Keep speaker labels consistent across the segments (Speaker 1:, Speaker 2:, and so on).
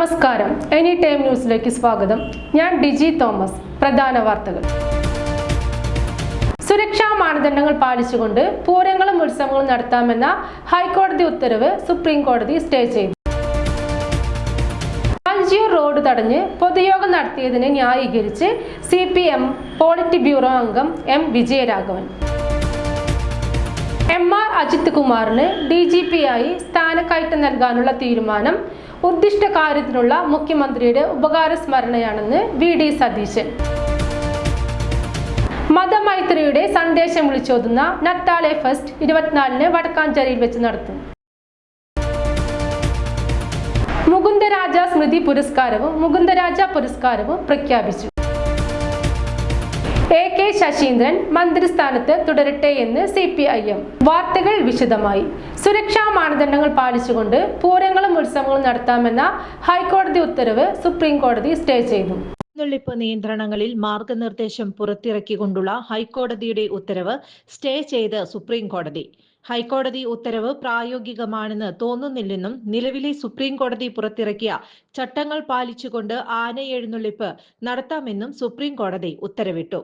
Speaker 1: നമസ്കാരം. Any time ന്യൂസിലേക്ക് സ്വാഗതം. ഞാൻ ഡിജി തോമസ്. പ്രധാന വാർത്തകൾ. സുരക്ഷാ മാനദണ്ഡങ്ങൾ പാലിച്ചുകൊണ്ട് പൂരങ്ങളും ഉത്സവങ്ങളും നടത്താമെന്ന ഹൈക്കോടതി ഉത്തരവ് സുപ്രീം കോടതി സ്റ്റേ ചെയ്തു. വഞ്ചിയൂർ റോഡ് തടഞ്ഞ് പൊതുയോഗം നടത്തിയതിനെ ന്യായീകരിച്ച് CPM പോളിറ്റ് ബ്യൂറോ അംഗം M. വിജയരാഘവൻ. MR അജിത് കുമാറിന് DGP ആയി സ്ഥാനക്കയറ്റം നൽകാനുള്ള തീരുമാനം ഉദ്ദിഷ്ട കാര്യത്തിനുള്ള മുഖ്യമന്ത്രിയുടെ ഉപകാരസ്മരണയാണെന്ന് VD സതീശൻ. മതമൈത്രിയുടെ സന്ദേശം വിളിച്ചോതുന്ന നത്താലെ ഫെസ്റ്റ് 24-ന് വടക്കാഞ്ചേരിയിൽ വെച്ച് നടത്തും. മുകുന്ദരാജ സ്മൃതി പുരസ്കാരവും മുകുന്ദരാജ പുരസ്കാരവും പ്രഖ്യാപിച്ചു. AK ശശീന്ദ്രൻ മന്ത്രിസ്ഥാനത്ത് തുടരട്ടെ എന്ന് CPIM. വാർത്തകൾ വിശദമായി. സുരക്ഷാ മാനദണ്ഡങ്ങൾ പാലിച്ചുകൊണ്ട് പൂരങ്ങളും ഉത്സവങ്ങളും നടത്താമെന്ന ഹൈക്കോടതി ഉത്തരവ് സുപ്രീം കോടതി സ്റ്റേ ചെയ്തു.
Speaker 2: എഴുന്നള്ളിപ്പ് നിയന്ത്രണങ്ങളിൽ മാർഗനിർദ്ദേശം പുറത്തിറക്കിക്കൊണ്ടുള്ള ഹൈക്കോടതിയുടെ ഉത്തരവ് സ്റ്റേ ചെയ്ത് സുപ്രീം കോടതി. ഹൈക്കോടതി ഉത്തരവ് പ്രായോഗികമാണെന്ന് തോന്നുന്നില്ലെന്നും നിലവിലെ സുപ്രീം കോടതി പുറത്തിറക്കിയ ചട്ടങ്ങൾ പാലിച്ചുകൊണ്ട് ആന എഴുന്നള്ളിപ്പ് നടത്താമെന്നും സുപ്രീം കോടതി ഉത്തരവിട്ടു.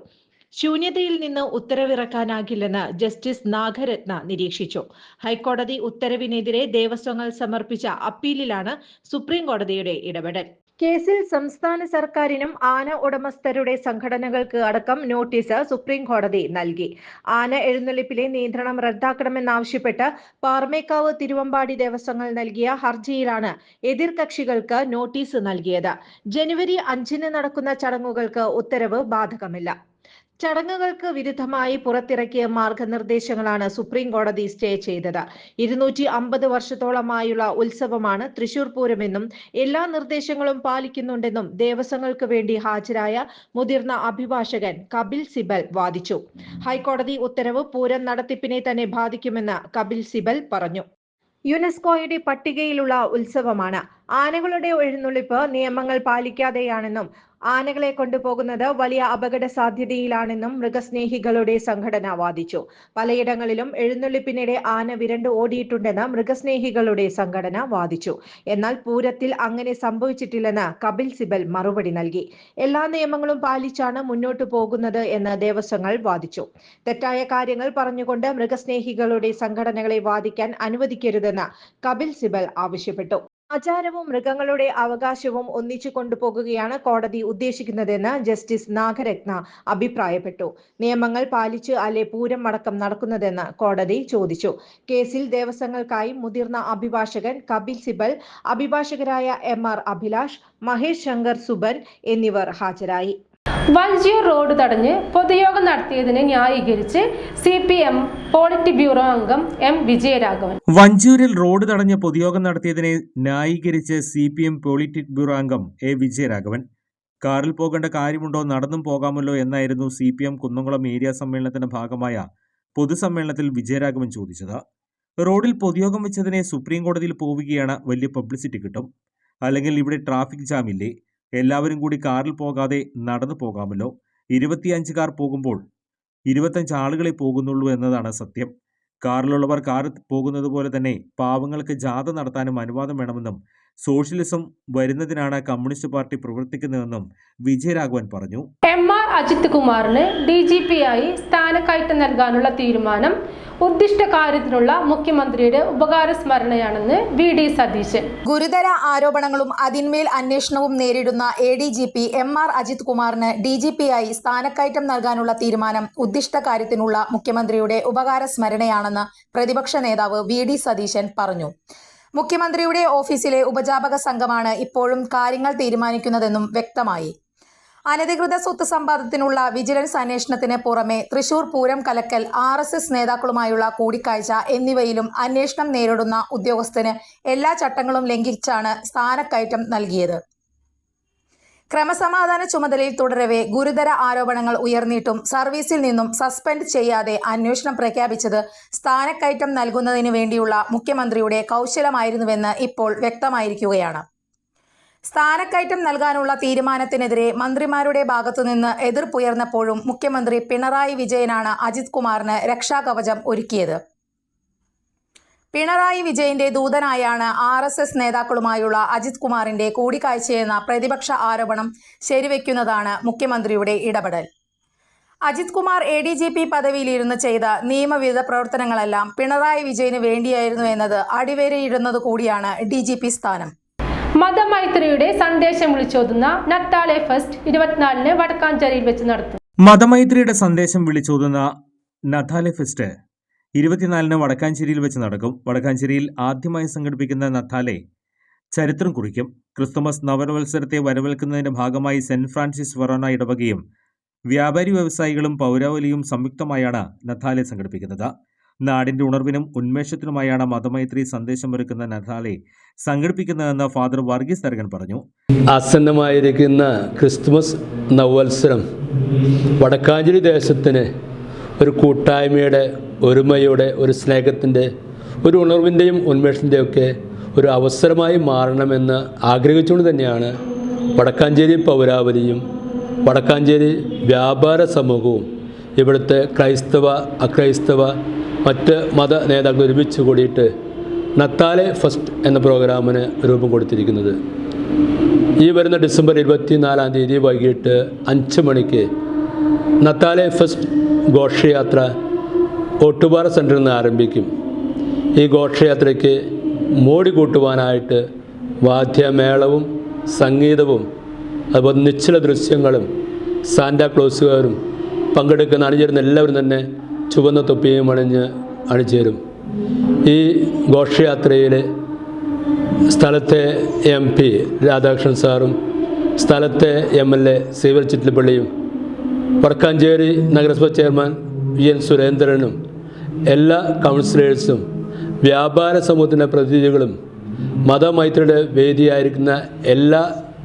Speaker 2: ശൂന്യതയിൽ നിന്ന് ഉത്തരവിറക്കാനാകില്ലെന്ന് ജസ്റ്റിസ് നാഗരത്ന നിരീക്ഷിച്ചു. ഹൈക്കോടതി ഉത്തരവിനെതിരെ ദേവസ്വങ്ങൾ സമർപ്പിച്ച അപ്പീലിലാണ് സുപ്രീം കോടതിയുടെ ഇടപെടൽ. കേസിൽ സംസ്ഥാന സർക്കാരിനും ആന ഉടമസ്ഥരുടെ സംഘടനകൾക്ക് അടക്കം നോട്ടീസ് സുപ്രീം കോടതി നൽകി. ആന എഴുന്നള്ളിപ്പിലെ നിയന്ത്രണം റദ്ദാക്കണമെന്നാവശ്യപ്പെട്ട് പാറമേക്കാവ് തിരുവമ്പാടി ദേവസ്വങ്ങൾ നൽകിയ ഹർജിയിലാണ് എതിർകക്ഷികൾക്ക് നോട്ടീസ് നൽകിയത്. ജനുവരി 5-ന് നടക്കുന്ന ചടങ്ങുകൾക്ക് ഉത്തരവ് ബാധകമില്ല. ചടങ്ങുകൾക്ക് വിരുദ്ധമായി പുറത്തിറക്കിയ മാർഗനിർദ്ദേശങ്ങളാണ് സുപ്രീം കോടതി സ്റ്റേ ചെയ്തത്. 250 വർഷത്തോളമായുള്ള ഉത്സവമാണ് തൃശൂർ പൂരമെന്നും എല്ലാ നിർദ്ദേശങ്ങളും പാലിക്കുന്നുണ്ടെന്നും ദേവസ്വങ്ങൾക്ക് വേണ്ടി ഹാജരായ മുതിർന്ന അഭിഭാഷകൻ കപിൽ സിബൽ വാദിച്ചു. ഹൈക്കോടതി ഉത്തരവ് പൂരം നടത്തിപ്പിനെ തന്നെ ബാധിക്കുമെന്ന് കപിൽ സിബൽ പറഞ്ഞു. യുനെസ്കോയുടെ പട്ടികയിലുള്ള ഉത്സവമാണ്. ആനകളുടെ എഴുന്നള്ളിപ്പ് നിയമങ്ങൾ പാലിക്കാതെയാണെന്നും ആനകളെ കൊണ്ടുപോകുന്നത് വലിയ അപകട സാധ്യതയിലാണെന്നും മൃഗസ്നേഹികളുടെ സംഘടന വാദിച്ചു. പലയിടങ്ങളിലും എഴുന്നള്ളിപ്പിനിടെ ആന വിരണ്ടു ഓടിയിട്ടുണ്ടെന്ന് മൃഗസ്നേഹികളുടെ സംഘടന വാദിച്ചു. എന്നാൽ പൂരത്തിൽ അങ്ങനെ സംഭവിച്ചിട്ടില്ലെന്ന് കപിൽ സിബൽ മറുപടി നൽകി. എല്ലാ നിയമങ്ങളും പാലിച്ചാണ് മുന്നോട്ടു പോകുന്നത് എന്ന് ദേവസ്വങ്ങൾ വാദിച്ചു. തെറ്റായ കാര്യങ്ങൾ പറഞ്ഞുകൊണ്ട് മൃഗസ്നേഹികളുടെ സംഘടനകളെ വാദിക്കാൻ അനുവദിക്കരുതെന്ന് കപിൽ സിബൽ ആവശ്യപ്പെട്ടു. ആചാരവും മൃഗങ്ങളുടെ അവകാശവും ഒന്നിച്ചു കൊണ്ടുപോകുകയാണ് കോടതി ഉദ്ദേശിക്കുന്നതെന്ന് ജസ്റ്റിസ് നാഗരത്ന അഭിപ്രായപ്പെട്ടു. നിയമങ്ങൾ പാലിച്ച് അല്ലേ പൂരം അടക്കം നടക്കുന്നതെന്ന് കോടതി ചോദിച്ചു. കേസിൽ ദേവസ്വങ്ങൾക്കായി മുതിർന്ന അഭിഭാഷകൻ കപിൽ സിബൽ, അഭിഭാഷകരായ MR അഭിലാഷ്, മഹേഷ് ശങ്കർ സുബൻ എന്നിവർ ഹാജരായി.
Speaker 1: വഞ്ചിയൂർ റോഡ് തടഞ്ഞ് പൊതുയോഗം നടത്തിയതിനെ ന്യായീകരിച്ച് CPM പോളിറ്റ് ബ്യൂറോ അംഗം M. വിജയരാഘവൻ.
Speaker 3: വഞ്ചിയൂരിൽ റോഡ് തടഞ്ഞ് പൊതുയോഗം നടത്തിയതിനെ ന്യായീകരിച്ച് CPM പോളിറ്റ് ബ്യൂറോ അംഗം A. വിജയരാഘവൻ. കാറിൽ പോകേണ്ട കാര്യമുണ്ടോ, നടന്നും പോകാമല്ലോ എന്നായിരുന്നു CPM കുന്നംകുളം ഏരിയ സമ്മേളനത്തിന്റെ ഭാഗമായ പൊതുസമ്മേളനത്തിൽ വിജയരാഘവൻ ചോദിച്ചത്. റോഡിൽ പൊതുയോഗം വെച്ചതിനെ സുപ്രീം കോടതിയിൽ പോവുകയാണ്, വലിയ പബ്ലിസിറ്റി കിട്ടും. അല്ലെങ്കിൽ ഇവിടെ ട്രാഫിക് ജാം ഇല്ലേ? എല്ലാവരും കൂടി കാറിൽ പോകാതെ നടന്നു പോകാമല്ലോ. 25 കാർ പോകുമ്പോൾ 25 ആളുകളെ പോകുന്നുള്ളൂ എന്നതാണ് സത്യം. കാറിലുള്ളവർ കാറിൽ പോകുന്നത് പോലെ തന്നെ പാവങ്ങൾക്ക് ജാഥ നടത്താനും അനുവാദം വേണമെന്നും സോഷ്യലിസം വരുന്നതിനാണ് കമ്മ്യൂണിസ്റ്റ് പാർട്ടി പ്രവർത്തിക്കുന്നതെന്നും വിജയരാഘവൻ പറഞ്ഞു.
Speaker 1: MR അജിത് കുമാറിന് DGP ആയി സ്ഥാനക്കയറ്റം നൽകാനുള്ള തീരുമാനം ഉദ്ദിഷ്ട കാര്യത്തിനുള്ള മുഖ്യമന്ത്രിയുടെ ഉപകാരസ്മരണയാണെന്ന് VD സതീശൻ.
Speaker 4: ഗുരുതര ആരോപണങ്ങളും അതിന്മേൽ അന്വേഷണവും നേരിടുന്ന ADGP MR അജിത് കുമാറിന് DGP ആയി സ്ഥാനക്കയറ്റം നൽകാനുള്ള തീരുമാനം ഉദ്ദിഷ്ട കാര്യത്തിനുള്ള മുഖ്യമന്ത്രിയുടെ ഉപകാരസ്മരണയാണെന്ന് പ്രതിപക്ഷ നേതാവ് VD സതീശൻ പറഞ്ഞു. മുഖ്യമന്ത്രിയുടെ ഓഫീസിലെ ഉപജാപക സംഘമാണ് ഇപ്പോഴും കാര്യങ്ങൾ തീരുമാനിക്കുന്നതെന്നും വ്യക്തമായി. അനധികൃത സ്വത്ത് സമ്പാദനത്തിനുള്ള വിജിലൻസ് അന്വേഷണത്തിന് പുറമെ തൃശൂർ പൂരം കലക്കൽ, RSS നേതാക്കളുമായുള്ള കൂടിക്കാഴ്ച എന്നിവയിലും അന്വേഷണം നേരിടുന്ന ഉദ്യോഗസ്ഥന് എല്ലാ ചട്ടങ്ങളും ലംഘിച്ചാണ് സ്ഥാനക്കയറ്റം നൽകിയത്. ക്രമസമാധാന ചുമതലയിൽ തുടരവെ ഗുരുതര ആരോപണങ്ങൾ ഉയർന്നിട്ടും സർവീസിൽ നിന്നും സസ്പെൻഡ് ചെയ്യാതെ അന്വേഷണം പ്രഖ്യാപിച്ചത് സ്ഥാനക്കയറ്റം നൽകുന്നതിന് വേണ്ടിയുള്ള മുഖ്യമന്ത്രിയുടെ കൗശലമായിരുന്നുവെന്ന് ഇപ്പോൾ വ്യക്തമായിരിക്കുകയാണ്. സ്ഥാനക്കയറ്റം നൽകാനുള്ള തീരുമാനത്തിനെതിരെ മന്ത്രിമാരുടെ ഭാഗത്തുനിന്ന് എതിർപ്പുയർന്നപ്പോഴും മുഖ്യമന്ത്രി പിണറായി വിജയനാണ് അജിത് കുമാറിന് രക്ഷാകവചം ഒരുക്കിയത്. പിണറായി വിജയന്റെ ദൂതനായാണ് RSS നേതാക്കളുമായുള്ള അജിത് കുമാറിന്റെ കൂടിക്കാഴ്ചയെന്ന പ്രതിപക്ഷ ആരോപണം ശരിവെക്കുന്നതാണ് മുഖ്യമന്ത്രിയുടെ ഇടപെടൽ. അജിത് കുമാർ ADGP പദവിയിലിരുന്ന് ചെയ്ത നിയമവിരുദ്ധ പ്രവർത്തനങ്ങളെല്ലാം പിണറായി വിജയന് വേണ്ടിയായിരുന്നു എന്നത് അടിവരയിടുന്നത് കൂടിയാണ് DGP സ്ഥാനം.
Speaker 1: മതമൈത്രിയുടെ സന്ദേശം വിളിച്ചോതുന്ന നത്താലെ ഫെസ്റ്റ് 24-ന് വടക്കാഞ്ചേരിയിൽ വെച്ച് നടത്തും.
Speaker 3: മതമൈത്രിയുടെ സന്ദേശം വിളിച്ചോതുന്ന നത്താലെ ഫെസ്റ്റ് 24-ന് വടക്കാഞ്ചേരിയിൽ വെച്ച് നടക്കും. വടക്കാഞ്ചേരിയിൽ ആദ്യമായി സംഘടിപ്പിക്കുന്ന നത്താലെ ചരിത്രം കുറിക്കും. ക്രിസ്തുമസ് നവവത്സരത്തെ വരവേൽക്കുന്നതിന്റെ ഭാഗമായി സെന്റ് ഫ്രാൻസിസ് ഫൊറോന ഇടവകയും വ്യാപാരി വ്യവസായികളും പൗരാവലിയും സംയുക്തമായാണ് നത്താലെ സംഘടിപ്പിക്കുന്നത്. നാടിന്റെ ഉണർവിനും ഉന്മേഷത്തിനുമായാണ് മതമൈത്രി സന്ദേശമൊരുക്കുന്ന നത്താലെ സംഘടിപ്പിക്കുന്നതെന്ന് ഫാദർ വർഗീസ് തരകൻ പറഞ്ഞു.
Speaker 5: ആസന്നമായിരിക്കുന്ന ക്രിസ്തുമസ് നവവത്സരം വടക്കാഞ്ചേരി ദേശത്തിന് ഒരു കൂട്ടായ്മയുടെ, ഒരുമയുടെ, ഒരു സ്നേഹത്തിൻ്റെ, ഒരു ഉണർവിൻ്റെയും ഉന്മേഷത്തിൻ്റെയും ഒക്കെ ഒരു അവസരമായി മാറണമെന്ന് ആഗ്രഹിച്ചുകൊണ്ട് തന്നെയാണ് വടക്കാഞ്ചേരി പൗരാവലിയും വടക്കാഞ്ചേരി വ്യാപാര സമൂഹവും ഇവിടുത്തെ ക്രൈസ്തവ, അക്രൈസ്തവ, മറ്റ് മത നേതാക്കൾ ഒരുമിച്ച് കൂടിയിട്ട് നത്താലെ ഫെസ്റ്റ് എന്ന പ്രോഗ്രാമിന് രൂപം കൊടുത്തിരിക്കുന്നത്. ഈ വരുന്ന ഡിസംബർ 24-ാം തീയതി വൈകിട്ട് 5 മണിക്ക് നത്താലെ ഫെസ്റ്റ് ഘോഷയാത്ര ഓട്ടുപാറ സെൻറ്ററിൽ നിന്ന് ആരംഭിക്കും. ഈ ഘോഷയാത്രയ്ക്ക് മോടി കൂട്ടുവാനായിട്ട് വാദ്യമേളവും സംഗീതവും അതുപോലെ നിശ്ചല ദൃശ്യങ്ങളും സാന്റാക്ലോസുകാരും പങ്കെടുക്കുന്ന അണിചേരുന്ന എല്ലാവരും തന്നെ ചുവന്ന തൊപ്പിയും അണിചേരും. ഈ ഘോഷയാത്രയിൽ സ്ഥലത്തെ MP രാധാകൃഷ്ണൻ സാറും സ്ഥലത്തെ MLA സീവൽ ചിറ്റിലപ്പള്ളിയും വടക്കാഞ്ചേരി നഗരസഭ ചെയർമാൻ VN സുരേന്ദ്രനും എല്ലാ കൗൺസിലേഴ്സും വ്യാപാര സമൂഹത്തിൻ്റെ പ്രതിനിധികളും മതമൈത്രിയുടെ വേദിയായിരിക്കുന്ന എല്ലാ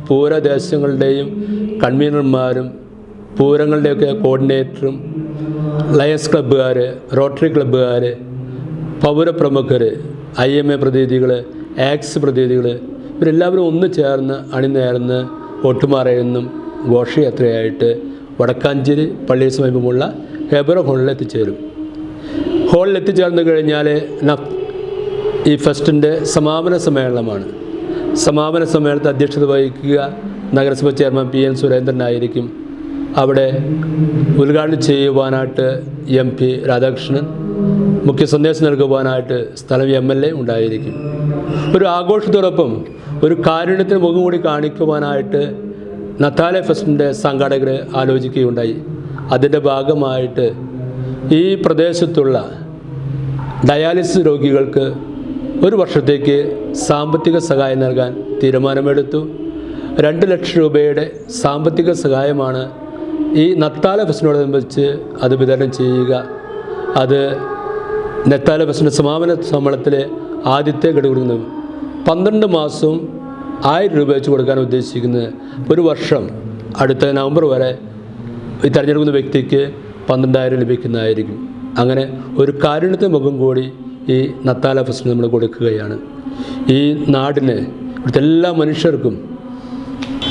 Speaker 5: പൂരദേശങ്ങളുടെയും കൺവീനർമാരും പൂരങ്ങളുടെയൊക്കെ കോർഡിനേറ്ററും ലയൺസ് ക്ലബ്ബുകാർ, റോട്ടറി ക്ലബ്ബുകാർ, പൗരപ്രമുഖർ, IMA പ്രതിനിധികൾ, ആക്സ് പ്രതിനിധികൾ ഇവരെല്ലാവരും ഒന്ന് ചേർന്ന് അണിനിരന്ന് ഓട്ടുമാറയിൽ നിന്നും ഘോഷയാത്രയായിട്ട് വടക്കാഞ്ചേരി പള്ളിയിൽ സമീപമുള്ള ഹെബ്ര ഹാളിൽ എത്തിച്ചേരും. ഹാളിൽ എത്തിച്ചേർന്ന് കഴിഞ്ഞാൽ ഈ ഫെസ്റ്റിൻ്റെ സമാപന സമ്മേളനമാണ്. സമാപന സമ്മേളനത്തിൽ അധ്യക്ഷത വഹിക്കുക നഗരസഭ ചെയർമാൻ PN സുരേന്ദ്രനായിരിക്കും. അവിടെ ഉദ്ഘാടനം ചെയ്യുവാനായിട്ട് MP രാധാകൃഷ്ണൻ, മുഖ്യ സന്ദേശം നൽകുവാനായിട്ട് സ്ഥലം MLA ഉണ്ടായിരിക്കും. ഒരു ആഘോഷത്തോടൊപ്പം ഒരു കാരുണ്യത്തിന് മുഖം കൂടി കാണിക്കുവാനായിട്ട് നത്താലെ ഫെസ്റ്റിൻ്റെ സംഘാടകർ ആലോചിക്കുകയുണ്ടായി. അതിൻ്റെ ഭാഗമായിട്ട് ഈ പ്രദേശത്തുള്ള ഡയാലിസിസ് രോഗികൾക്ക് ഒരു വർഷത്തേക്ക് സാമ്പത്തിക സഹായം നൽകാൻ തീരുമാനമെടുത്തു. 2 ലക്ഷം രൂപയുടെ സാമ്പത്തിക സഹായമാണ് ഈ നത്താലെ ഫെസ്റ്റിനോടനുബന്ധിച്ച് അത് വിതരണം ചെയ്യുക. അത് നത്താലെ ഫെസ്റ്റിൻ്റെ സമാപന സമ്മേളനത്തിലെ ആദ്യത്തെ ഘടകം 12 മാസവും 1000 രൂപ വെച്ച് കൊടുക്കാൻ ഉദ്ദേശിക്കുന്നത്. ഒരു വർഷം അടുത്ത നവംബർ വരെ ഈ തിരഞ്ഞെടുക്കുന്ന വ്യക്തിക്ക് 12,000 ലഭിക്കുന്നതായിരിക്കും. അങ്ങനെ ഒരു കാരുണ്യത്തിന് മുഖം കൂടി ഈ നത്താലെ ഫെസ്റ്റിന് നമ്മൾ കൊടുക്കുകയാണ്. ഈ നാടിന് ഇവിടുത്തെ എല്ലാ മനുഷ്യർക്കും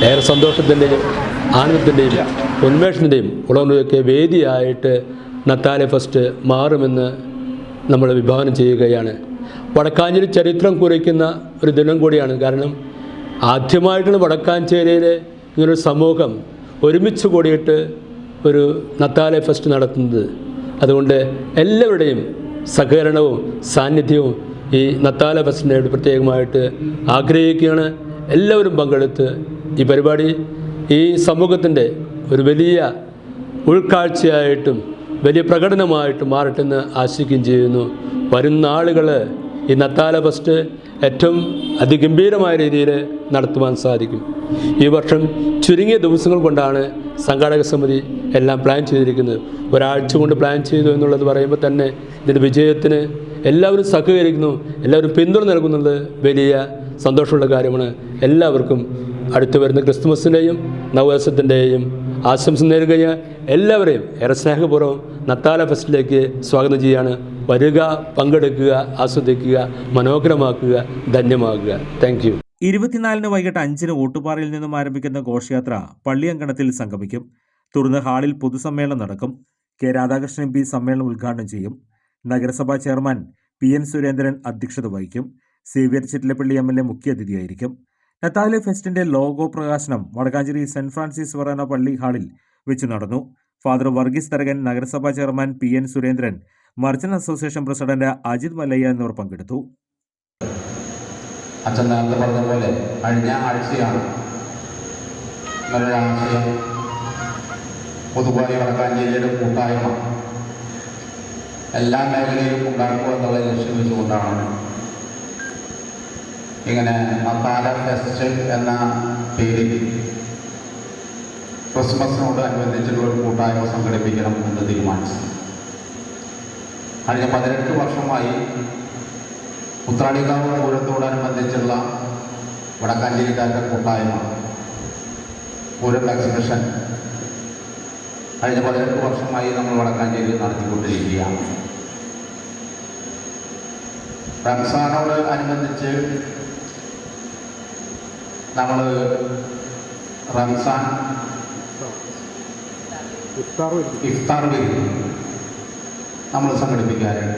Speaker 5: ഏറെ സന്തോഷത്തിൻ്റെയും ആനന്ദത്തിൻ്റെയും ഉന്മേഷത്തിൻ്റെയും ഉണർവൊക്കെ വേദിയായിട്ട് നത്താലെ ഫെസ്റ്റ് മാറുമെന്ന് നമ്മൾ വിഭാവനം ചെയ്യുകയാണ്. വടക്കാഞ്ചേരി ചരിത്രം കുറിക്കുന്ന ഒരു ദിനം കൂടിയാണ്. കാരണം ആദ്യമായിട്ടാണ് വടക്കാഞ്ചേരിയിലെ ഇങ്ങനൊരു സമൂഹം ഒരുമിച്ച് കൂടിയിട്ട് ഒരു നത്താലെ ഫെസ്റ്റ് നടത്തുന്നത്. അതുകൊണ്ട് എല്ലാവരുടെയും സഹകരണവും സാന്നിധ്യവും ഈ നത്താലെ ഫെസ്റ്റിനോട് പ്രത്യേകമായിട്ട് ആഗ്രഹിക്കുകയാണ്. എല്ലാവരും പങ്കെടുത്ത് ഈ പരിപാടി ഈ സമൂഹത്തിൻ്റെ ഒരു വലിയ ഉൾക്കാഴ്ചയായിട്ടും വലിയ പ്രകടനമായിട്ടും മാറട്ടെ എന്ന് ആശിക്കുകയും ചെയ്യുന്നു. വരുന്ന ആളുകൾ ഈ നത്താലെ ഫെസ്റ്റ് ഏറ്റവും അതിഗംഭീരമായ രീതിയിൽ നടത്തുവാൻ സാധിക്കും. ഈ വർഷം ചുരുങ്ങിയ ദിവസങ്ങൾ കൊണ്ടാണ് സംഘാടക സമിതി എല്ലാം പ്ലാൻ ചെയ്തിരിക്കുന്നത്. ഒരാഴ്ച കൊണ്ട് പ്ലാൻ ചെയ്തു എന്നുള്ളത് പറയുമ്പോൾ തന്നെ ഇതിൻ്റെ വിജയത്തിന് എല്ലാവരും സഹകരിക്കുന്നു, എല്ലാവരും പിന്തുണ നൽകുന്നത് വലിയ സന്തോഷമുള്ള കാര്യമാണ്. എല്ലാവർക്കും അടുത്ത് വരുന്ന ക്രിസ്തുമസിൻ്റെയും നവവർഷത്തിൻ്റെയും ആശംസ നേരുകയും എല്ലാവരെയും ഏറെ സ്നേഹപൂർവ്വം നത്താലെ ഫെസ്റ്റിലേക്ക് സ്വാഗതം ചെയ്യുകയാണ്. വരിക, പങ്കെടുക്കുക, ആസ്വദിക്കുക, മനോഹരമാക്കുക, ധന്യമാക്കുക. Thank you.
Speaker 3: 24-ന് വൈകിട്ട് 5-ന് ഓട്ടുപാറയിൽ നിന്നും ആരംഭിക്കുന്ന ഘോഷയാത്ര പള്ളിയങ്കണത്തിൽ സംഗമിക്കും. തുടർന്ന് ഹാളിൽ പൊതുസമ്മേളനം നടക്കും. K. രാധാകൃഷ്ണൻ MP സമ്മേളനം ഉദ്ഘാടനം ചെയ്യും. നഗരസഭാ ചെയർമാൻ PN സുരേന്ദ്രൻ അധ്യക്ഷത വഹിക്കും. സേവ്യർ ചിറ്റിലപ്പള്ളി MLA മുഖ്യാതിഥിയായിരിക്കും. നത്താലി ഫെസ്റ്റിന്റെ ലോഗോ പ്രകാശനം വടക്കാഞ്ചേരി സെന്റ് ഫ്രാൻസിസ് ഫൊറോന പള്ളി ഹാളിൽ വെച്ച് നടന്നു. ഫാദർ വർഗീസ് തരകൻ, നഗരസഭാ chairman PN Surendran, merchant association president Ajith Mallayya എന്നിവർ പങ്കെടുത്തു.
Speaker 6: അച്ഛൻ നേരത്തെ പറഞ്ഞ പോലെ കഴിഞ്ഞ ആഴ്ചയാണ് ഇങ്ങനൊരു ആശയം പൊതുവായി വടക്കാഞ്ചേരിയുടെ കൂട്ടായ്മ എല്ലാ മേഖലയിലും ഉണ്ടാക്കുക എന്നുള്ള ലക്ഷ്യം വെച്ചുകൊണ്ടാണ് ഇങ്ങനെ നത്താല ഫെസ്റ്റ് എന്ന പേരിൽ ക്രിസ്മസിനോട് അനുബന്ധിച്ചുള്ള ഒരു കൂട്ടായ്മ സംഘടിപ്പിക്കണം എന്ന് തീരുമാനിച്ചു. കഴിഞ്ഞ 18 വർഷമായി ഉത്രാടിക്കാവ് പൂരത്തോടനുബന്ധിച്ചുള്ള വടക്കാഞ്ചേരിക്കാരുടെ കൂട്ടായ്മ പൂരം എക്സിബിഷൻ കഴിഞ്ഞ 18 വർഷമായി നമ്മൾ വടക്കാഞ്ചേരിയിൽ നടത്തിക്കൊണ്ടിരിക്കുകയാണ്. റംസാനോട് അനുബന്ധിച്ച് നമ്മൾ റംസാൻ ഇഫ്താർ നമ്മൾ സംഘടിപ്പിക്കാറുണ്ട്.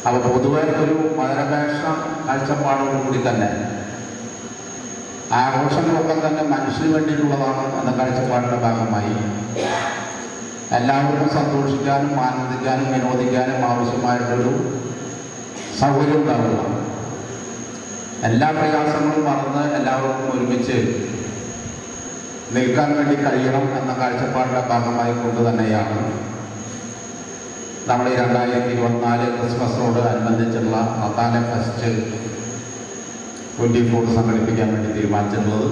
Speaker 6: അപ്പോൾ പൊതുവെ ഒരു മതനിരപേക്ഷ കാഴ്ചപ്പാടോടുകൂടി തന്നെ ആഘോഷങ്ങളൊക്കെ തന്നെ മനുഷ്യന് വേണ്ടിയിട്ടുള്ളതാണ് എന്ന കാഴ്ചപ്പാടിൻ്റെ ഭാഗമായി എല്ലാവർക്കും സന്തോഷിക്കാനും ആനന്ദിക്കാനും വിനോദിക്കാനും ആവശ്യമായിട്ടൊരു സൗകര്യം ഉണ്ടാവുക, എല്ലാ പ്രയാസങ്ങളും മറന്ന് എല്ലാവർക്കും ഒരുമിച്ച് നിൽക്കാൻ വേണ്ടി കഴിയണം എന്ന കാഴ്ചപ്പാടിൻ്റെ ഭാഗമായി കൊണ്ട് തന്നെയാണ് നമ്മൾ ഈ 2024 ക്രിസ്മസിനോട് അനുബന്ധിച്ചുള്ള നത്താല ഫെസ്റ്റ് 24 സംഘടിപ്പിക്കാൻ വേണ്ടി തീരുമാനിച്ചിട്ടുള്ളത്.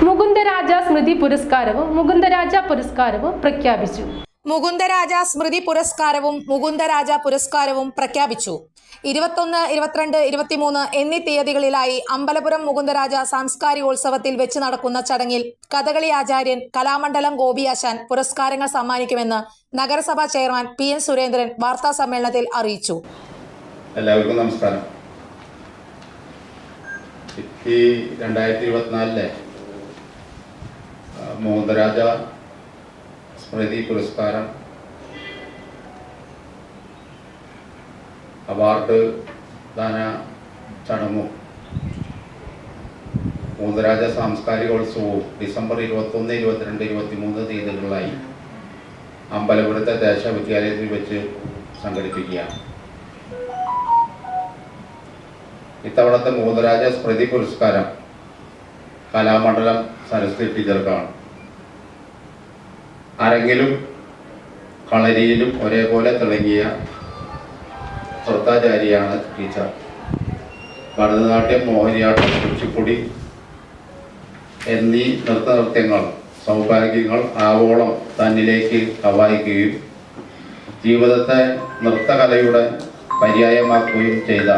Speaker 1: മുകുന്ദരാജ സ്മൃതി പുരസ്കാരവും മുകുന്ദരാജ പുരസ്കാരവും പ്രഖ്യാപിച്ചു.
Speaker 4: മുകുന്ദരാജ സ്മൃതി പുരസ്കാരവും മുകുന്ദരാജ പുരസ്കാരവും പ്രഖ്യാപിച്ചു. 21, 22, 23 എന്നീ തീയതികളിലായി അമ്പലപുരം മുകുന്ദരാജ സാംസ്കാരികോത്സവത്തിൽ വെച്ച് നടക്കുന്ന ചടങ്ങിൽ കഥകളി ആചാര്യൻ കലാമണ്ഡലം ഗോപിയാശാൻ പുരസ്കാരങ്ങൾ സമ്മാനിക്കുമെന്ന് നഗരസഭാ ചെയർമാൻ PN സുരേന്ദ്രൻ വാർത്താ സമ്മേളനത്തിൽ അറിയിച്ചു.
Speaker 6: എല്ലാവർക്കും നമസ്കാരം. ഈ 2024 മുകുന്ദരാജ സ്മൃതി പുരസ്കാരം അവാർഡ് ദാന ചടങ്ങും മുകുന്ദരാജ സാംസ്കാരികോത്സവവും ഡിസംബർ 21, 22, 23 തീയതികളിലായി അമ്പലപുരത്തെ ദേശവിദ്യാലയത്തിൽ വെച്ച് സംഘടിപ്പിക്കുകയാണ്. ഇത്തവണത്തെ മുകുന്ദരാജ സ്മൃതി പുരസ്കാരം കലാമണ്ഡലം സരസ്വതി ടീച്ചർക്കാണ്. അരങ്ങിലും കളരിയിലും ഒരേപോലെ തിളങ്ങിയ നൃത്താചാരിയാണ് ടീച്ചർ. ഭരതനാട്യം, മോഹിനിയാട്ടം, കുച്ചിപ്പുടി എന്നീ നൃത്തനൃത്യങ്ങൾ സൗഭാഗ്യങ്ങൾ ആവോളം തന്നിലേക്ക് കവായിക്കുകയും ജീവിതത്തെ നൃത്തകലയുടെ പര്യായമാക്കുകയും ചെയ്ത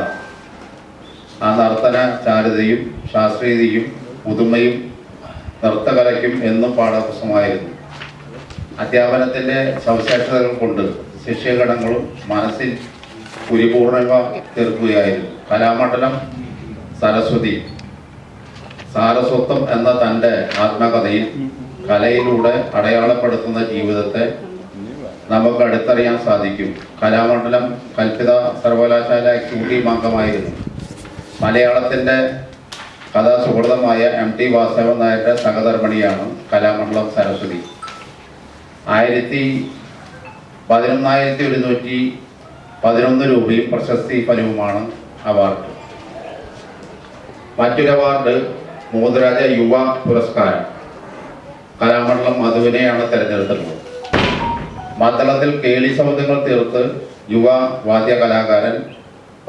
Speaker 6: ആ നർത്തന ചാരുതയും ശാസ്ത്രീയതയും പുതുമയും നൃത്തകലയ്ക്കും എന്നും പാഠപുസ്തകമായിരുന്നു. അധ്യാപനത്തിൻ്റെ സവിശേഷതകൾ കൊണ്ട് ശിഷ്യഗണങ്ങളും മനസ്സിൽ പരിപൂർണത തീർക്കുകയായിരുന്നു. കലാമണ്ഡലം സരസ്വതി സാരസ്വത്വം എന്ന തൻ്റെ ആത്മകഥയിൽ കലയിലൂടെ അടയാളപ്പെടുത്തുന്ന ജീവിതത്തെ നമുക്ക് അടുത്തറിയാൻ സാധിക്കും. കലാമണ്ഡലം കൽപ്പിത സർവകലാശാല എക്സിക്യൂട്ടീവ് അംഗമായിരുന്നു. മലയാളത്തിൻ്റെ കഥാസുഹൃതമായ MT വാസവൻ നായരുടെ സഹധർമ്മിണിയാണ് കലാമണ്ഡലം സരസ്വതി. 11,111 രൂപയും പ്രശസ്തി ഫലവുമാണ് അവാർഡ്. മറ്റൊരു അവാർഡ് മുകുന്ദരാജ യുവ പുരസ്കാരം കലാമണ്ഡലം മധുവിനെയാണ് തിരഞ്ഞെടുത്തിട്ടുള്ളത്. മദ്ദളത്തിൽ കേളി ശബ്ദങ്ങൾ തീർത്ത് യുവ വാദ്യ കലാകാരൻ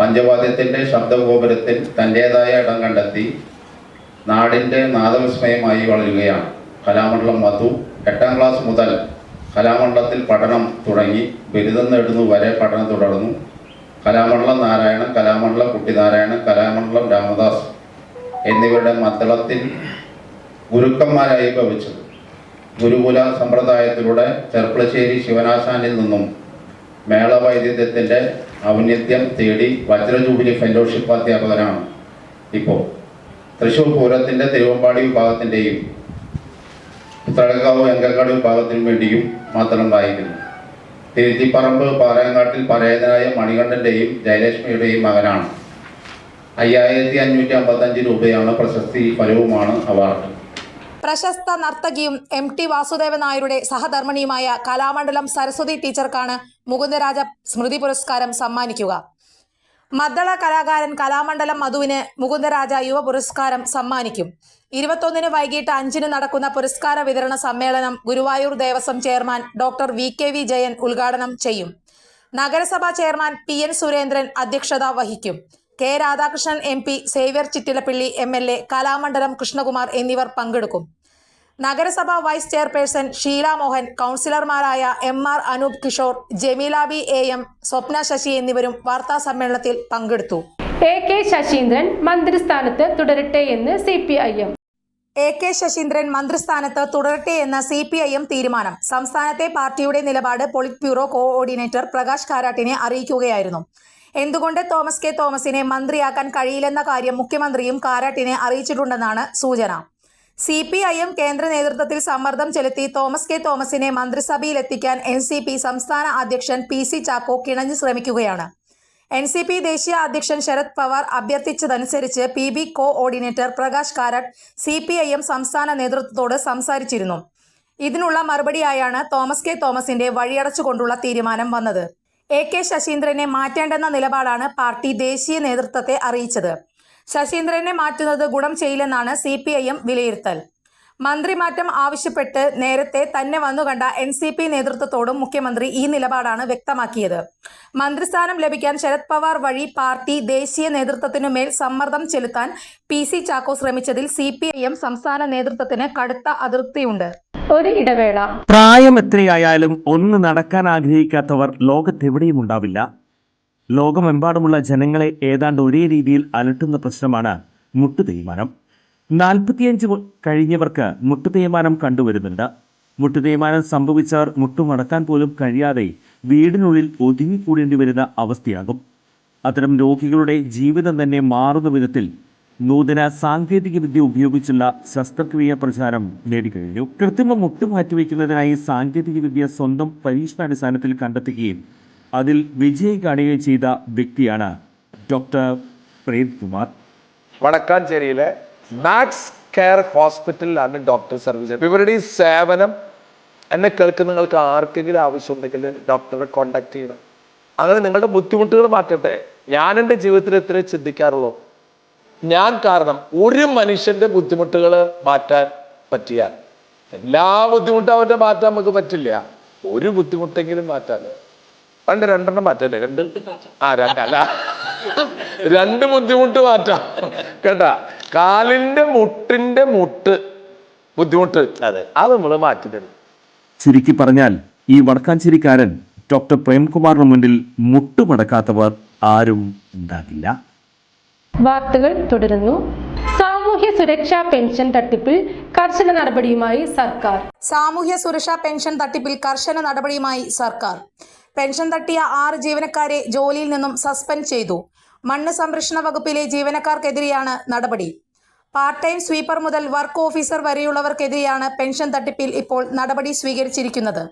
Speaker 6: പഞ്ചവാദ്യത്തിൻ്റെ ശബ്ദഗോപുരത്തിൽ തൻ്റേതായ ഇടം കണ്ടെത്തി നാടിൻ്റെ നാദവിസ്മയമായി വളരുകയാണ് കലാമണ്ഡലം മധു. 8ാം ക്ലാസ് മുതൽ കലാമണ്ഡലത്തിൽ പഠനം തുടങ്ങി ബിരുദം നേടുന്നു വരെ പഠനം തുടർന്നു. കലാമണ്ഡലം നാരായണൻ, കലാമണ്ഡലം കുട്ടിനാരായണൻ, കലാമണ്ഡലം രാമദാസ് എന്നിവരുടെ മദ്ദളത്തിൽ ഗുരുക്കന്മാരായി ഭവിച്ചു. ഗുരുകുല സമ്പ്രദായത്തിലൂടെ ചെർപ്പളശ്ശേരി ശിവനാശാനിൽ നിന്നും മേളവൈദ്യത്തിൻ്റെ ഔന്നത്യം തേടി വജ്രജൂബിലി ഫെലോഷിപ്പ് അധ്യാപകനാണ് ഇപ്പോൾ. തൃശ്ശൂർ പൂരത്തിൻ്റെ തിരുവമ്പാടി വിഭാഗത്തിൻ്റെയും ഉത്രടക്കാവ് വെങ്കക്കാട് വിഭാഗത്തിനു വേണ്ടിയും മാത്രം വായിക്കുന്നു. തിരുത്തിപ്പറമ്പ് പാറയങ്ങാട്ടിൽ പരേതനായ മണികണ്ഠൻ്റെയും ജയലക്ഷ്മിയുടെയും മകനാണ്. 5555 രൂപയാണ് പ്രശസ്തി ഫലവുമാണ് അവാർഡ്.
Speaker 4: പ്രശസ്ത നർത്തകിയും MT വാസുദേവൻ നായരുടെ സഹധർമ്മിണിയുമായ കലാമണ്ഡലം സരസ്വതി ടീച്ചർക്കാണ് മുകുന്ദരാജ സ്മൃതി പുരസ്കാരം സമ്മാനിക്കുക. മദ്ദള കലാകാരൻ കലാമണ്ഡലം മധുവിന് മുകുന്ദരാജ യുവ പുരസ്കാരം സമ്മാനിക്കും. 21-ന് വൈകിട്ട് 5-ന് നടക്കുന്ന പുരസ്കാര വിതരണ സമ്മേളനം Guruvayur Devaswom chairman doctor VKV Jayan ഉദ്ഘാടനം ചെയ്യും. നഗരസഭാ ചെയർമാൻ PN സുരേന്ദ്രൻ അധ്യക്ഷത വഹിക്കും. K Radhakrishnan MP, Xavier Chittilappilly MLA, Kalamandalam Krishnakumar എന്നിവർ പങ്കെടുക്കും. നഗരസഭാ വൈസ് ചെയർപേഴ്സൺ ഷീല മോഹൻ, കൗൺസിലർമാരായ MR Anoop Kishore, Jameela B AM, സ്വപ്ന ശശി എന്നിവരും വാർത്താ സമ്മേളനത്തിൽ പങ്കെടുത്തു.
Speaker 1: AK ശശീന്ദ്രൻ മന്ത്രിസ്ഥാനത്ത് തുടരട്ടെ എന്ന് CPIM.
Speaker 4: AK ശശീന്ദ്രൻ മന്ത്രിസ്ഥാനത്ത് തുടരട്ടെ എന്ന CPIM തീരുമാനം സംസ്ഥാനത്തെ പാർട്ടിയുടെ നിലപാട് പൊളിറ്റ് ബ്യൂറോ കോഓർഡിനേറ്റർ പ്രകാശ് കാരാട്ടിനെ അറിയിക്കുകയായിരുന്നു. എന്തുകൊണ്ട് തോമസ് K തോമസിനെ മന്ത്രിയാക്കാൻ കഴിയില്ലെന്ന കാര്യം മുഖ്യമന്ത്രിയും കാരാട്ടിനെ അറിയിച്ചിട്ടുണ്ടെന്നാണ് സൂചന. CPIM കേന്ദ്ര നേതൃത്വത്തിൽ സമ്മർദ്ദം ചെലുത്തി തോമസ് K തോമസിനെ മന്ത്രിസഭയിലെത്തിക്കാൻ NCP സംസ്ഥാന അധ്യക്ഷൻ PC ചാക്കോ കിണഞ്ഞു ശ്രമിക്കുകയാണ്. NCP ദേശീയ അധ്യക്ഷൻ ശരത് പവാർ അഭ്യർത്ഥിച്ചതനുസരിച്ച് PB coordinator Prakash Karat CPIM സംസ്ഥാന നേതൃത്വത്തോട് സംസാരിച്ചിരുന്നു. ഇതിനുള്ള മറുപടിയായാണ് തോമസ് K തോമസിന്റെ വഴിയടച്ചുകൊണ്ടുള്ള തീരുമാനം വന്നത്. AK ശശീന്ദ്രനെ മാറ്റേണ്ടെന്ന നിലപാടാണ് പാർട്ടി ദേശീയ നേതൃത്വത്തെ അറിയിച്ചത്. ശശീന്ദ്രനെ മാറ്റുന്നത് ഗുണം ചെയ്യില്ലെന്നാണ് CPIM വിലയിരുത്തൽ. മന്ത്രിമാറ്റം ആവശ്യപ്പെട്ട് നേരത്തെ തന്നെ വന്നുകണ്ട NCP നേതൃത്വത്തോടും മുഖ്യമന്ത്രി ഈ നിലപാടാണ് വ്യക്തമാക്കിയത്. മന്ത്രിസ്ഥാനം ലഭിക്കാൻ ശരത് പവാർ വഴി പാർട്ടി ദേശീയ നേതൃത്വത്തിനുമേൽ സമ്മർദ്ദം ചെലുത്താൻ PC ചാക്കോ ശ്രമിച്ചതിൽ CPIM സംസ്ഥാന നേതൃത്വത്തിന് കടുത്ത അതൃപ്തിയുണ്ട്.
Speaker 1: ഒരു ഇടവേള.
Speaker 3: പ്രായം എത്രയായാലും ഒന്ന് നടക്കാൻ ആഗ്രഹിക്കാത്തവർ ലോകത്തെവിടെയും ഉണ്ടാവില്ല. ലോകമെമ്പാടുമുള്ള ജനങ്ങളെ ഏതാണ്ട് ഒരേ രീതിയിൽ അലട്ടുന്ന പ്രശ്നമാണ് മുട്ടുതേയ്മാനം. 45 കഴിഞ്ഞവർക്ക് മുട്ടുതേയ്മാനം കണ്ടുവരുന്നുണ്ട്. മുട്ടുതേയ്മാനം സംഭവിച്ചവർ മുട്ടുമടക്കാൻ പോലും കഴിയാതെ വീടിനുള്ളിൽ ഒതുങ്ങിക്കൂടേണ്ടി വരുന്ന അവസ്ഥയാകും. അത്തരം രോഗികളുടെ ജീവിതം തന്നെ മാറുന്ന വിധത്തിൽ നൂതന സാങ്കേതിക വിദ്യ ഉപയോഗിച്ചുള്ള ശസ്ത്രക്രിയ പ്രചാരം നേടിക്കഴിഞ്ഞു. കൃത്രിമ മുട്ട് മാറ്റിവെക്കുന്നതിനായി സാങ്കേതിക വിദ്യ സ്വന്തം പരീക്ഷണാടിസ്ഥാനത്തിൽ കണ്ടെത്തുകയും അതിൽ വിജയം കാണുകയും ചെയ്ത വ്യക്തിയാണ് ഡോക്ടർ പ്രേംകുമാർ.
Speaker 7: വടക്കാഞ്ചേരിയിലെ മാക്സ് കെയർ ഹോസ്പിറ്റലിലാണ് ഡോക്ടർ സർവീസ്. ഇവരുടെ ഈ സേവനം എന്നെ കേൾക്കുന്ന നിങ്ങൾക്ക് ആർക്കെങ്കിലും ആവശ്യമുണ്ടെങ്കിൽ ഡോക്ടറെ കോണ്ടാക്ട് ചെയ്യണം. അങ്ങനെ നിങ്ങളുടെ ബുദ്ധിമുട്ടുകൾ മാറ്റട്ടെ. ഞാൻ എൻ്റെ ജീവിതത്തിൽ എത്ര ചിന്തിക്കാറുള്ളൂ, ഞാൻ കാരണം ഒരു മനുഷ്യന്റെ ബുദ്ധിമുട്ടുകൾ മാറ്റാൻ പറ്റിയാൽ, എല്ലാ ബുദ്ധിമുട്ടും അവരുടെ മാറ്റാൻ നമുക്ക് പറ്റില്ല, ഒരു ബുദ്ധിമുട്ടെങ്കിലും മാറ്റാൻ. പണ്ട് 2 മാറ്റല്ലേ, 2 ബുദ്ധിമുട്ട് മാറ്റാം കേട്ടാ. കാലിന്റെ മുട്ടിന്റെ ബുദ്ധിമുട്ട് അത് നമ്മൾ മാറ്റി തരും.
Speaker 3: ചുരുക്കി പറഞ്ഞാൽ ഈ വടക്കാഞ്ചേരിക്കാരൻ ഡോക്ടർ പ്രേംകുമാറിന് മുന്നിൽ മുട്ടുമടക്കാത്തവർ ആരും ഉണ്ടാകില്ല.
Speaker 1: വാർത്തകൾ തുടരുന്നു. സാമൂഹ്യ സുരക്ഷാ പെൻഷൻ തട്ടിപ്പിൽ കർശന നടപടിയുമായി സർക്കാർ.
Speaker 4: സാമൂഹ്യ സുരക്ഷാ പെൻഷൻ തട്ടിപ്പിൽ കർശന നടപടിയുമായി സർക്കാർ. പെൻഷൻ തട്ടിയ 6 ജീവനക്കാരെ ജോലിയിൽ നിന്നും സസ്പെൻഡ് ചെയ്തു. മണ്ണ് സംരക്ഷണ വകുപ്പിലെ ജീവനക്കാർക്കെതിരെയാണ് നടപടി. പാർട്ട് ടൈം സ്വീപ്പർ മുതൽ വർക്ക് ഓഫീസർ വരെയുള്ളവർക്കെതിരെയാണ് പെൻഷൻ തട്ടിപ്പിൽ ഇപ്പോൾ നടപടി സ്വീകരിച്ചിരിക്കുന്നത്.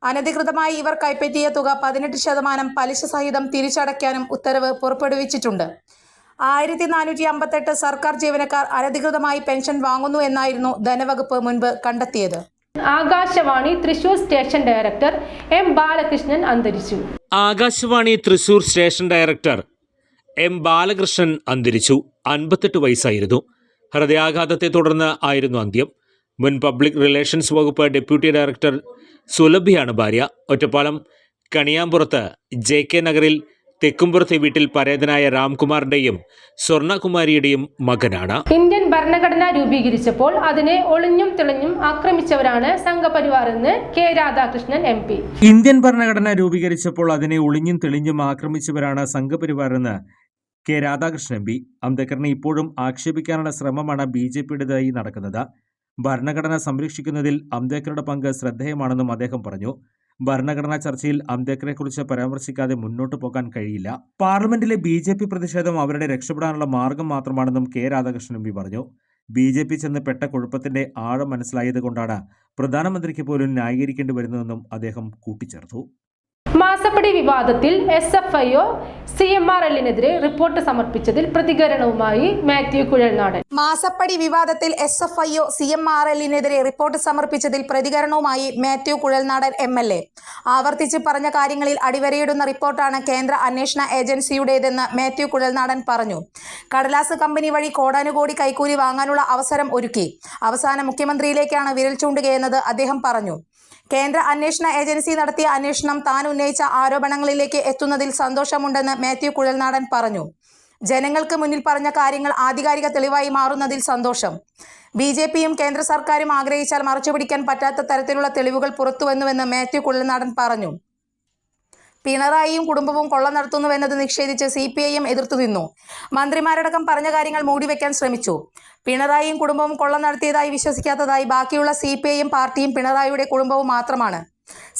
Speaker 4: അനധികൃതമായി ഇവർ കൈപ്പറ്റിയ തുക 18% പലിശ സഹിതം തിരിച്ചടയ്ക്കാനും ഉത്തരവ് പുറപ്പെടുവിച്ചിട്ടുണ്ട്. 1458 സർക്കാർ ജീവനക്കാർ അനധികൃതമായി പെൻഷൻ വാങ്ങുന്നു എന്നായിരുന്നു ധനവകുപ്പ് മുൻപ് കണ്ടെത്തിയത്.
Speaker 1: Akashvani Thrissur station director M Balakrishnan അന്തരിച്ചു.
Speaker 3: Akashvani Thrissur station director M Balakrishnan അന്തരിച്ചു. 58 വയസ്സായിരുന്നു. ഹൃദയാഘാതത്തെ തുടർന്ന് ആയിരുന്നു അന്ത്യം. മുൻ പബ്ലിക് റിലേഷൻസ് വകുപ്പ് ഡെപ്യൂട്ടി ഡയറക്ടർ സുലഭിയാണ് ഭാര്യ. ഒറ്റപ്പാലം കണിയാമ്പുറത്ത് JK നഗറിൽ തെക്കുംപുറത്തെ വീട്ടിൽ പരേതനായ രാംകുമാറിന്റെയും സ്വർണകുമാരിയുടെയും മകനാണ്.
Speaker 1: ഇന്ത്യൻ ഭരണഘടന രൂപീകരിച്ചപ്പോൾ അതിനെ ഒളിഞ്ഞും തെളിഞ്ഞും ആക്രമിച്ചവരാണ് സംഘപരിവാർ എന്ന് K രാധാകൃഷ്ണൻ MP.
Speaker 3: ഇന്ത്യൻ ഭരണഘടന രൂപീകരിച്ചപ്പോൾ അതിനെ ഒളിഞ്ഞും തെളിഞ്ഞും ആക്രമിച്ചവരാണ് സംഘപരിവാർ എന്ന് K രാധാകൃഷ്ണൻ MP. അംബേദ്കറിനെ ഇപ്പോഴും ആക്ഷേപിക്കാനുള്ള ശ്രമമാണ് BJPയുടേതായി നടക്കുന്നത്. ഭരണഘടന സംരക്ഷിക്കുന്നതിൽ അംബേദ്കറുടെ പങ്ക് ശ്രദ്ധേയമാണെന്നും അദ്ദേഹം പറഞ്ഞു. ഭരണഘടനാ ചർച്ചയിൽ അംബേദ്കറെക്കുറിച്ച് പരാമർശിക്കാതെ മുന്നോട്ട് പോകാൻ കഴിയില്ല. പാർലമെന്റിലെ BJP പ്രതിഷേധം അവരുടെ രക്ഷപ്പെടാനുള്ള മാർഗം മാത്രമാണെന്നും K രാധാകൃഷ്ണൻ MP പറഞ്ഞു. BJP ചെന്ന് പെട്ട കുഴപ്പത്തിന്റെ ആഴം മനസ്സിലായത് കൊണ്ടാണ് പ്രധാനമന്ത്രിക്ക് പോലും ന്യായീകരിക്കേണ്ടി വരുന്നതെന്നും അദ്ദേഹം കൂട്ടിച്ചേർത്തു.
Speaker 1: മാസപ്പടി വിവാദത്തിൽ SFIO CMRLനെതിരെ റിപ്പോർട്ട് സമർപ്പിച്ചതിൽ പ്രതികരണവുമായി മാത്യു കുഴൽനാടൻ.
Speaker 4: മാസപ്പടി വിവാദത്തിൽ SFIO CMRLനെതിരെ റിപ്പോർട്ട് സമർപ്പിച്ചതിൽ പ്രതികരണവുമായി മാത്യു കുഴൽനാടൻ MLA. ആവർത്തിച്ച് പറഞ്ഞ കാര്യങ്ങളിൽ അടിവരയിടുന്ന റിപ്പോർട്ടാണ് കേന്ദ്ര അന്വേഷണ ഏജൻസിയുടേതെന്ന് മാത്യു കുഴൽനാടൻ പറഞ്ഞു. കടലാസ് കമ്പനി വഴി കോടാനുകോടി കൈക്കൂലി വാങ്ങാനുള്ള അവസരം ഒരുക്കി. അവസാനം മുഖ്യമന്ത്രിയിലേക്കാണ് വിരൽ ചൂണ്ടുകയെന്നത് അദ്ദേഹം പറഞ്ഞു. കേന്ദ്ര അന്വേഷണ ഏജൻസി നടത്തിയ അന്വേഷണം താൻ ഉന്നയിച്ച ആരോപണങ്ങളിലേക്ക് എത്തുന്നതിൽ സന്തോഷമുണ്ടെന്ന് മാത്യു കുഴൽനാടൻ പറഞ്ഞു. ജനങ്ങൾക്ക് മുന്നിൽ പറഞ്ഞ കാര്യങ്ങൾ ആധികാരിക തെളിവായി മാറുന്നതിൽ സന്തോഷം. BJPയും കേന്ദ്ര സർക്കാരും ആഗ്രഹിച്ചാൽ മറച്ചുപിടിക്കാൻ പറ്റാത്ത തരത്തിലുള്ള തെളിവുകൾ പുറത്തുവന്നുവെന്ന് മാത്യു കുഴൽനാടൻ പറഞ്ഞു. പിണറായിയും കുടുംബവും കൊള്ള നടത്തുന്നുവെന്നത് നിഷേധിച്ച് CPIM എതിർത്തു നിന്നു. മന്ത്രിമാരടക്കം പറഞ്ഞ കാര്യങ്ങൾ മൂടിവെക്കാൻ ശ്രമിച്ചു. പിണറായിയും കുടുംബവും കൊള്ള നടത്തിയതായി വിശ്വസിക്കാത്തതായി ബാക്കിയുള്ള CPIM പാർട്ടിയും പിണറായിയുടെ കുടുംബവും മാത്രമാണ്.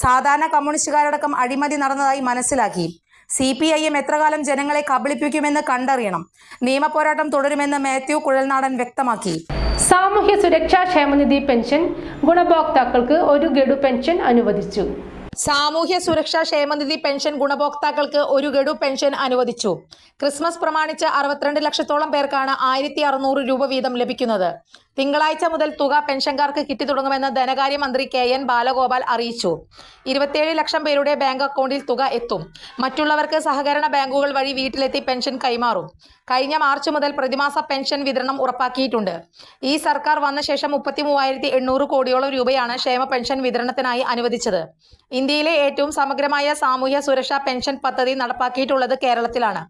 Speaker 4: സാധാരണ കമ്മ്യൂണിസ്റ്റുകാരടക്കം അഴിമതി നടന്നതായി മനസ്സിലാക്കി. CPIM എത്രകാലം ജനങ്ങളെ കബളിപ്പിക്കുമെന്ന് കണ്ടറിയണം. നിയമപോരാട്ടം തുടരുമെന്ന് മാത്യു കുഴൽനാടൻ വ്യക്തമാക്കി.
Speaker 1: സാമൂഹ്യ സുരക്ഷാ ക്ഷേമനിധി പെൻഷൻ ഗുണഭോക്താക്കൾക്ക് ഒരു ഗഡു പെൻഷൻ അനുവദിച്ചു.
Speaker 4: സാമൂഹ്യ സുരക്ഷാ ക്ഷേമനിധി പെൻഷൻ ഗുണഭോക്താക്കൾക്ക് ഒരു ഗഡു പെൻഷൻ അനുവദിച്ചു. ക്രിസ്മസ് പ്രമാണിച്ച് 62 ലക്ഷത്തോളം പേർക്കാണ് 1600 രൂപ വീതം ലഭിക്കുന്നത്. തിങ്കളാഴ്ച മുതൽ തുക പെൻഷൻകാർക്ക് കിട്ടിത്തുടങ്ങുമെന്ന് ധനകാര്യമന്ത്രി KN ബാലഗോപാൽ അറിയിച്ചു. 27 ലക്ഷം പേരുടെ ബാങ്ക് അക്കൗണ്ടിൽ തുക എത്തും. മറ്റുള്ളവർക്ക് സഹകരണ ബാങ്കുകൾ വഴി വീട്ടിലെത്തി പെൻഷൻ കൈമാറും. കഴിഞ്ഞ മാർച്ച് മുതൽ പ്രതിമാസ പെൻഷൻ വിതരണം ഉറപ്പാക്കിയിട്ടുണ്ട്. ഈ സർക്കാർ വന്ന ശേഷം 33,800 കോടിയോളം രൂപയാണ് ക്ഷേമ പെൻഷൻ വിതരണത്തിനായി അനുവദിച്ചത്. ഇന്ത്യയിലെ ഏറ്റവും സമഗ്രമായ സാമൂഹ്യ സുരക്ഷാ പെൻഷൻ പദ്ധതി നടപ്പാക്കിയിട്ടുള്ളത് കേരളത്തിലാണ്.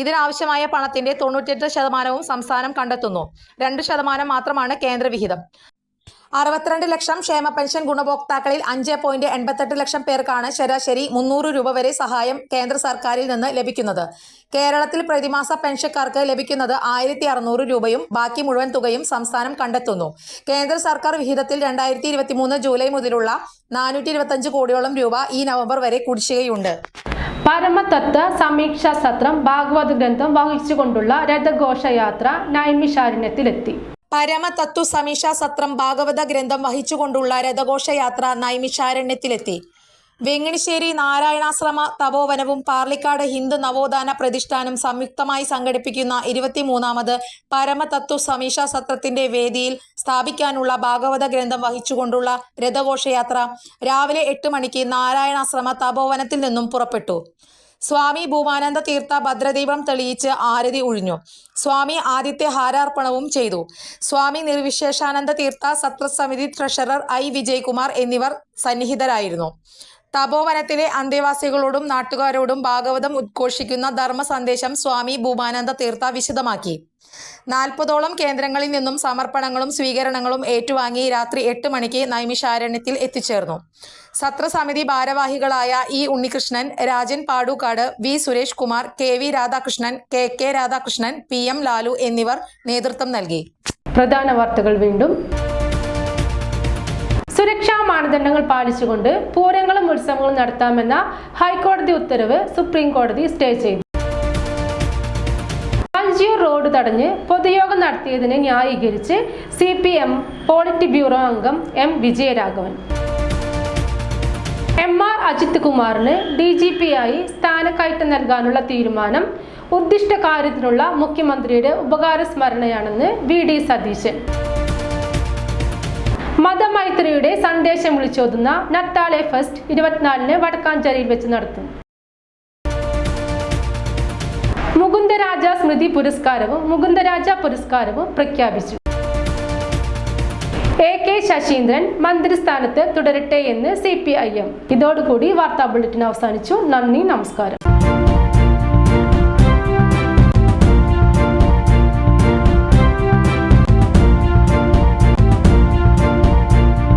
Speaker 4: ഇതിനാവശ്യമായ പണത്തിന്റെ 98% സംസ്ഥാനം കണ്ടെത്തുന്നു. 2% മാത്രമാണ് കേന്ദ്ര വിഹിതം. 62 ലക്ഷം ക്ഷേമ പെൻഷൻ ഗുണഭോക്താക്കളിൽ 5.88 ലക്ഷം പേർക്കാണ് ശരാശരി 300 രൂപ വരെ സഹായം കേന്ദ്ര സർക്കാരിൽ നിന്ന് ലഭിക്കുന്നത്. കേരളത്തിൽ പ്രതിമാസ പെൻഷൻകാർക്ക് ലഭിക്കുന്നത് 1600 രൂപയും ബാക്കി മുഴുവൻ തുകയും സംസ്ഥാനം കണ്ടെത്തുന്നു. കേന്ദ്ര സർക്കാർ വിഹിതത്തിൽ 2023 ജൂലൈ മുതലുള്ള 425 കോടിയോളം രൂപ ഈ നവംബർ വരെ കുടിശ്ശികയുണ്ട്.
Speaker 1: പരമതത്വ സമീക്ഷാ സത്രം ഭാഗവത ഗ്രന്ഥം വഹിച്ചുകൊണ്ടുള്ള രഥഘോഷയാത്ര നൈമിഷാരണ്യത്തിലെത്തി.
Speaker 4: പരമതത്വ സമീക്ഷാ സത്രം ഭാഗവത ഗ്രന്ഥം വഹിച്ചുകൊണ്ടുള്ള രഥഘോഷയാത്ര നൈമിഷാരണ്യത്തിലെത്തി. വെങ്ങിണിശ്ശേരി നാരായണാശ്രമ തപോവനവും പാർലിക്കാട് ഹിന്ദു നവോത്ഥാന പ്രതിഷ്ഠാനും സംയുക്തമായി സംഘടിപ്പിക്കുന്ന 23ാമത് പരമതത്വ സമീക്ഷാ സത്രത്തിന്റെ വേദിയിൽ സ്ഥാപിക്കാനുള്ള ഭാഗവത ഗ്രന്ഥം വഹിച്ചുകൊണ്ടുള്ള രഥഘോഷയാത്ര രാവിലെ 8 മണിക്ക് നാരായണാശ്രമ തപോവനത്തിൽ നിന്നും പുറപ്പെട്ടു. സ്വാമി ഭൂമാനന്ദ തീർത്ഥ ഭദ്രദീപം തെളിയിച്ച് ആരതി ഒഴിഞ്ഞു. സ്വാമി ആദിത്യ ഹാരാർപ്പണവും ചെയ്തു. സ്വാമി നിർവിശേഷാനന്ദ തീർത്ഥ സത്രസമിതി ട്രഷറർ I വിജയകുമാർ എന്നിവർ സന്നിഹിതരായിരുന്നു. തപോവനത്തിലെ അന്തേവാസികളോടും നാട്ടുകാരോടും ഭാഗവതം ഉദ്ഘോഷിക്കുന്ന ധർമ്മ സന്ദേശം സ്വാമി ഭൂമാനന്ദ തീർത്ഥ വിശദമാക്കി. 40ഓളം കേന്ദ്രങ്ങളിൽ നിന്നും സമർപ്പണങ്ങളും സ്വീകരണങ്ങളും ഏറ്റുവാങ്ങി രാത്രി 8 മണിക്ക് നൈമിഷാരണ്യത്തിൽ എത്തിച്ചേർന്നു. സത്രസമിതി ഭാരവാഹികളായ E Unnikrishnan, Rajan Padukkad, V Suresh Kumar, KV Radhakrishnan, KK Radhakrishnan, PM Lalu എന്നിവർ നേതൃത്വം നൽകി.
Speaker 1: പ്രധാന വാർത്തകൾ വീണ്ടും. സുരക്ഷാ മാനദണ്ഡങ്ങൾ പാലിച്ചുകൊണ്ട് പൂരങ്ങളും ഉത്സവങ്ങളും നടത്താമെന്ന ഹൈക്കോടതി ഉത്തരവ് സുപ്രീം കോടതി സ്റ്റേ ചെയ്തു. വഞ്ചിയൂർ റോഡ് തടഞ്ഞ് പൊതുയോഗം നടത്തിയതിനെ ന്യായീകരിച്ച് CPM പോളിറ്റ് ബ്യൂറോ അംഗം M വിജയരാഘവൻ. MR അജിത് കുമാറിന് DGP-ആയി സ്ഥാനക്കയറ്റം നൽകാനുള്ള തീരുമാനം ഉദ്ദിഷ്ട കാര്യത്തിനുള്ള മുഖ്യമന്ത്രിയുടെ ഉപകാരസ്മരണയാണെന്ന് VD സതീശൻ. മതമൈത്രിയുടെ സന്ദേശം വിളിച്ചോതുന്ന നത്താലെ ഫെസ്റ്റ് 24-ന് വടക്കാഞ്ചേരിയിൽ വെച്ച് നടത്തും. മുകുന്ദരാജ സ്മൃതി പുരസ്കാരവും മുകുന്ദരാജ പുരസ്കാരവും പ്രഖ്യാപിച്ചു. AK ശശീന്ദ്രൻ മന്ത്രിസ്ഥാനത്ത് തുടരട്ടെ എന്ന് CPIM. ഇതോടുകൂടി വാർത്താ ബുള്ളറ്റിൻ അവസാനിച്ചു. നന്ദി, നമസ്കാരം.